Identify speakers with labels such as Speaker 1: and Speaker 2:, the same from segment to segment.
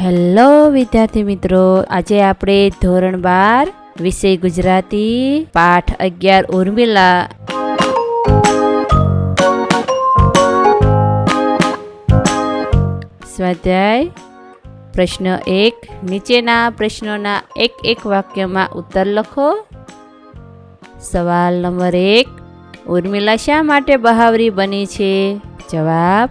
Speaker 1: Hello વિદ્યાર્થી મિત્રો, આજે આપણે ધોરણ 12 વિષય ગુજરાતી પાઠ 11 ઉર્મિલા સ્વાધ્યાય પ્રશ્ન 1 નીચેના પ્રશ્નોના એક વાક્યમાં ઉત્તર લખો. સવાલ નંબર 1, ઉર્મિલા શા માટે બહાવરી બની છે? જવાબ: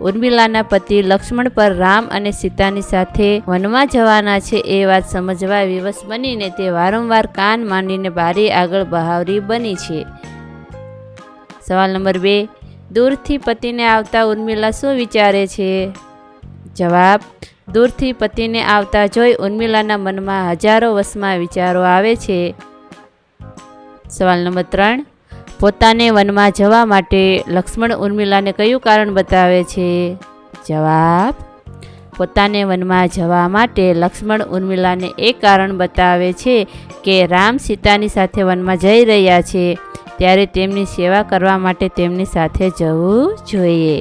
Speaker 1: ઉર્મિલાના પતિ લક્ષ્મણ પર રામ અને સીતાની સાથે વનમાં જવાના છે એ વાત સમજવા વિવશ બનીને તે વારંવાર કાન માંડીને બારી આગળ બહાવરી બની છે. સવાલ નંબર 2, દૂરથી પતિને આવતા ઉર્મિલા શું વિચારે છે? જવાબ: દૂરથી પતિને આવતા જોઈ ઉર્મિલાના મનમાં હજારો વશમાં વિચારો આવે છે. સવાલ નંબર 3, પોતાને વનમાં જવા માટે લક્ષ્મણ ઉર્મિલાને કયું કારણ બતાવે છે? જવાબ: પોતાને વનમાં જવા માટે લક્ષ્મણ ઉર્મિલાને એ કારણ બતાવે છે કે રામ સીતાની સાથે વનમાં જઈ રહ્યા છે, ત્યારે તેમની સેવા કરવા માટે તેમની સાથે જવું જોઈએ.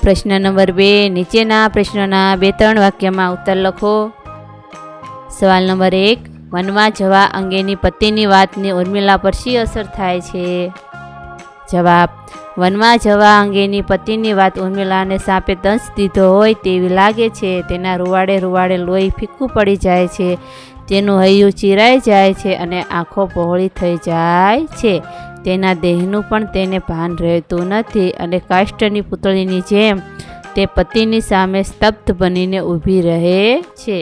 Speaker 1: પ્રશ્ન નંબર 2, નીચેના પ્રશ્નોના 2-3 વાક્યમાં ઉત્તર લખો. સવાલ નંબર 1, વનમાં જવા અંગેની પતિની વાતની ઉર્મિલા પર શી અસર થાય છે? જવાબ: વનમાં જવા અંગેની પતિની વાત ઉર્મિલાને સાપે દંશ દીધો હોય તેવી લાગે છે. તેના રૂવાડે લોહી ફીક્કું પડી જાય છે, તેનું હૈયું ચીરાઈ જાય છે અને આંખો પહોળી થઈ જાય છે. તેના દેહનું પણ તેને ભાન રહેતું નથી અને કાષ્ટની પૂતળીની જેમ તે પતિની સામે સ્તબ્ધ બનીને ઊભી રહે છે.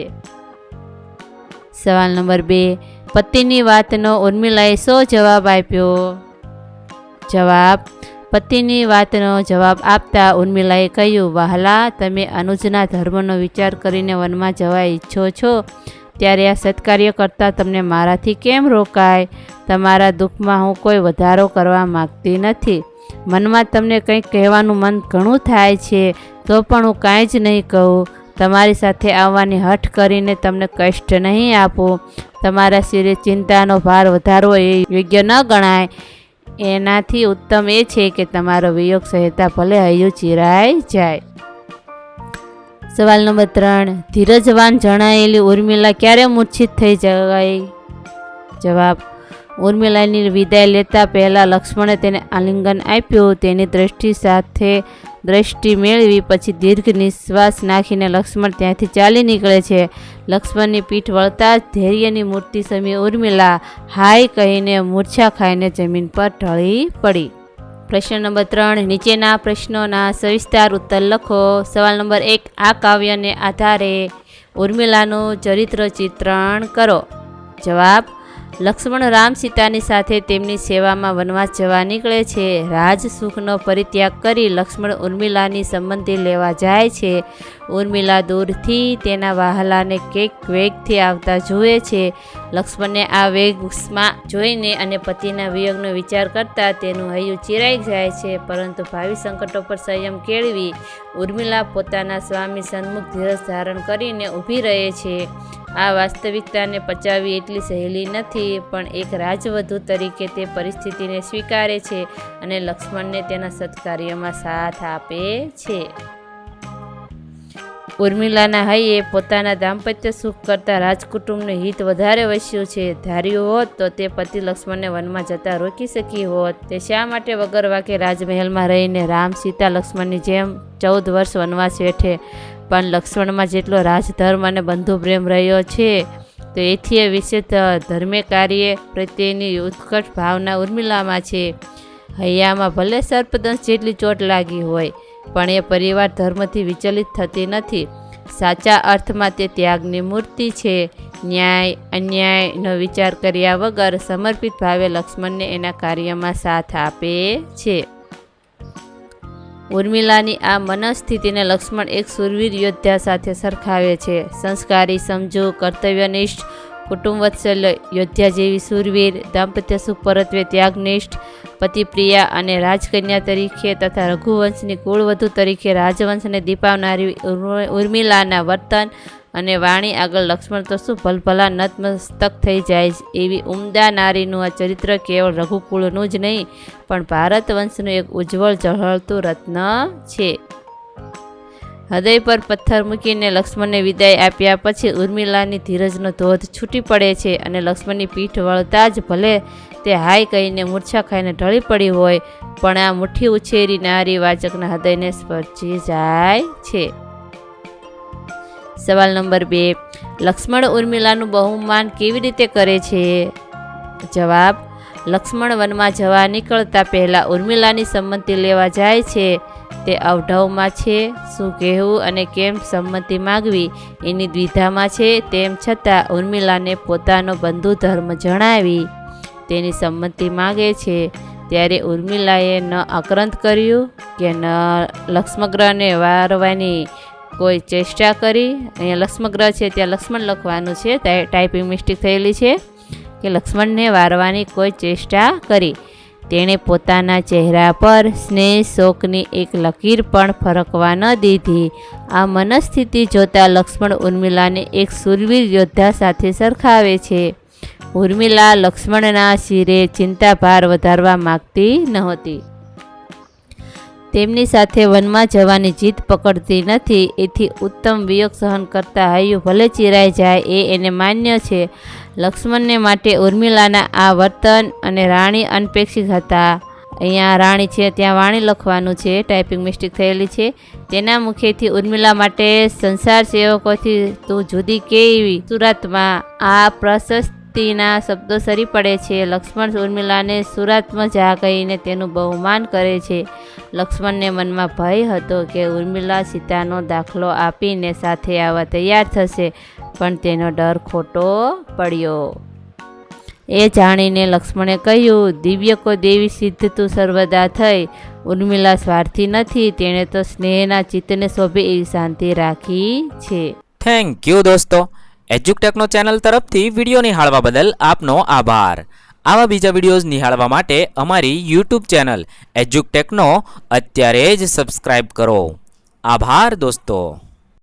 Speaker 1: સવાલ નંબર 2, પતિની વાતનો ઉર્મિલાએ શો જવાબ આપ્યો? જવાબ: પતિની વાતનો જવાબ આપતા ઉર્મિલાએ કહ્યું, વહાલા, તમે અનુજના ધર્મનો વિચાર કરીને વનમાં જવા ઈચ્છો છો, ત્યારે આ સત્કાર્ય કરતાં તમને મારાથી કેમ રોકાય? તમારા દુઃખમાં હું કોઈ વધારો કરવા માગતી નથી. મનમાં તમને કંઈક કહેવાનું મન ઘણું થાય છે, તો પણ હું કાંઈ જ નહીં કહું. તમારી સાથે આવવાની હઠ કરીને તમને કષ્ટ નહીં આપું. તમારા શિરે ચિંતાનો ભાર વધારવો એ યોગ્ય ન ગણાય. એનાથી ઉત્તમ એ છે કે તમારો વિયોગ સહેતા ભલે હૈયું ચીરાઈ જાય. સવાલ નંબર 3, ધીરજવાન જણાયેલી ઉર્મિલા ક્યારે મૂર્છિત થઈ ગઈ? જવાબ: ઉર્મિલાની વિદાય લેતા પહેલાં લક્ષ્મણે તેને આલિંગન આપ્યું. તેની દ્રષ્ટિ સાથે દ્રષ્ટિ મેળવી પછી દીર્ઘ નિશ્વાસ નાખીને લક્ષ્મણ ત્યાંથી ચાલી નીકળે છે. લક્ષ્મણની પીઠ વળતા જ ધૈર્યની મૂર્તિ સમી ઉર્મિલા હાય કહીને મૂર્છા ખાઈને જમીન પર ઢળી પડી. પ્રશ્ન નંબર 3, નીચેના પ્રશ્નોના સવિસ્તાર ઉત્તર લખો. સવાલ નંબર 1, આ કાવ્યને આધારે ઉર્મિલાનું ચરિત્ર ચિત્રણ કરો. જવાબ: લક્ષ્મણ રામ સીતાની સાથે તેમની સેવામાં વનવાસ જવા નીકળે છે. રાજ સુખનો પરિત્યાગ કરી લક્ષ્મણ ઉર્મિલાની સંબંધી લેવા જાય છે. ઉર્મિલા દૂરથી તેના વહાલાને કંઈક વેગથી આવતા જુએ છે. લક્ષ્મણને આ વેગમાં જોઈને અને પતિના વિયોગનો વિચાર કરતાં તેનું હૈયું ચીરાઈ જાય છે, પરંતુ ભાવિ સંકટો પર સંયમ કેળવી ઉર્મિલા પોતાના સ્વામી સન્મુખ ધીરજ ધારણ કરીને ઊભી રહે છે. આ વાસ્તવિકતાને પચાવવી એટલી સહેલી નથી, પણ એક રાજવધુ તરીકે તે પરિસ્થિતિને સ્વીકારે છે અને લક્ષ્મણને તેના સત્કાર્યમાં સાથ આપે છે. ઉર્મિલાના હૈયે પોતાના દાંપત્ય સુખ કરતાં રાજકુટુંબનું હિત વધારે વસ્યું છે. ધાર્યું હોત તો તે પતિ લક્ષ્મણને વનમાં જતા રોકી શકી હોત. તે શા માટે વગર વાકે રાજમહેલમાં રહીને રામ સીતા લક્ષ્મણની જેમ 14 વર્ષ વનવાસ વેઠે? પણ લક્ષ્મણમાં જેટલો રાજધર્મ અને બંધુ પ્રેમ રહ્યો છે, તો એથી વિશે ધર્મે કાર્ય પ્રત્યેની ઉત્કટ ભાવના ઉર્મિલામાં છે. હૈયામાં ભલે સર્પદંશ જેટલી ચોટ લાગી હોય, પણ એ પરિવાર ધર્મથી વિચલિત થતી નથી. સાચા અર્થમાં તે ત્યાગની મૂર્તિ છે. ન્યાય અન્યાયનો વિચાર કર્યા વગર સમર્પિત ભાવે લક્ષ્મણને એના કાર્યમાં સાથ આપે છે. ઉર્મિલાની આ મનસ્થિતિને લક્ષ્મણ એક શૂરવીર યોદ્ધા સાથે સરખાવે છે. સંસ્કારી, સમજુ, કર્તવ્યનિષ્ઠ, કુટુંબવત્સલ્ય યોદ્ધા જેવી શૂરવીર, દાંપત્ય સુખ પરત્વે ત્યાગનિષ્ઠ, પતિપ્રિયા અને રાજકન્યા તરીકે તથા રઘુવંશની કુળવધુ તરીકે રાજવંશને દીપાવનારી ઉર્મિલાના વર્તન અને વાણી આગળ લક્ષ્મણ તો શું ભલભલા નતમસ્તક થઈ જાય. એવી ઉમદા નારીનું આ ચરિત્ર કેવળ રઘુકુળનું જ નહીં, પણ ભારત વંશનું એક ઉજ્જવળ ઝળહળતું રત્ન છે. હૃદય પર પથ્થર મૂકીને લક્ષ્મણને વિદાય આપ્યા પછી ઉર્મિલાની ધીરજનો ધોધ છૂટી પડે છે અને લક્ષ્મણની પીઠ વળતા જ ભલે તે હાય કહીને મૂર્છા ખાઈને ઢળી પડી હોય, પણ આ મુઠ્ઠી ઉછેરી નારી વાચકના હૃદયને સ્પર્શી જાય છે. સવાલ નંબર 2. લક્ષ્મણ ઉર્મિલાનું બહુમાન કેવી રીતે કરે છે? જવાબ: લક્ષ્મણ વનમાં જવા નીકળતા પહેલાં ઉર્મિલાની સંમતિ લેવા જાય છે. તે અવઢવમાં છે. શું કહેવું અને કેમ સંમતિ માગવી એની દ્વિધામાં છે. તેમ છતાં ઉર્મિલાને પોતાનો બંધુ ધર્મ જણાવી તેની સંમતિ માગે છે. ત્યારે ઉર્મિલાએ ન આક્રંદ કર્યું કે ન લક્ષ્મગ્રહને વારવાની કોઈ ચેષ્ટા કરી. અહીંયા લક્ષ્મગ્રહ છે ત્યાં લક્ષ્મણ લખવાનું છે, ટાઈપિંગ મિસ્ટેક થયેલી છે, કે લક્ષ્મણને વારવાની કોઈ ચેષ્ટા કરી. તેણે પોતાના ચહેરા પર સ્નેહ શોકની એક લકીર પણ ફરકવા ન દીધી. આ મનસ્થિતિ જોતા લક્ષ્મણ ઉર્મિલાને એક શૂરવીર યોદ્ધા સાથે સરખાવે છે. ઉર્મિલા લક્ષ્મણના શિરે ચિંતાભાર વધારવા માગતી નહોતી. તેમની સાથે વનમાં જવાની જીદ પકડતી નથી. એથી ઉત્તમ વિયોગ સહન કરતા હૈયું ભલે ચીરાઈ જાય એ એને માન્ય છે. લક્ષ્મણને માટે ઉર્મિલાના આ વર્તન અને રાણી અનપેક્ષિત હતા. અહીંયા રાણી છે ત્યાં વાણી લખવાનું છે, ટાઈપિંગ મિસ્ટેક થયેલી છે. તેના મુખેથી ઉર્મિલા માટે સંસાર સેવકોથી તું જુદી કેવી સુરતમાં આ પ્રશસ્તિના શબ્દો સરી પડે છે. લક્ષ્મણ ઉર્મિલાને સુરતમાં જા કહીને તેનું બહુમાન કરે છે. લક્ષ્મણને મનમાં ભય હતો કે ઉર્મિલા સીતાનો દાખલો આપીને સાથે આવવા તૈયાર થશે, પણ તેનો ડર ખોટો પડ્યો. એ જાણીને લક્ષ્મણે કહ્યું, દિવ્ય કો દેવી સિદ્ધ તું સર્વદા થઈ. ઉર્મિલા સ્વાર્થી નથી. તેણે તો સ્નેહના ચિત્તને શોભે એવી શાંતિ રાખી છે.
Speaker 2: થેન્ક યુ દોસ્તો. એજ્યુકટેકનો ચેનલ તરફથી વિડીયો નિહાળવા બદલ આપનો આભાર. આવા બીજા વિડીયોઝ નિહાળવા માટે અમારી યુટ્યુબ ચેનલ એજ્યુકટેકનો અત્યારે જ સબસ્ક્રાઇબ કરો. આભાર દોસ્તો.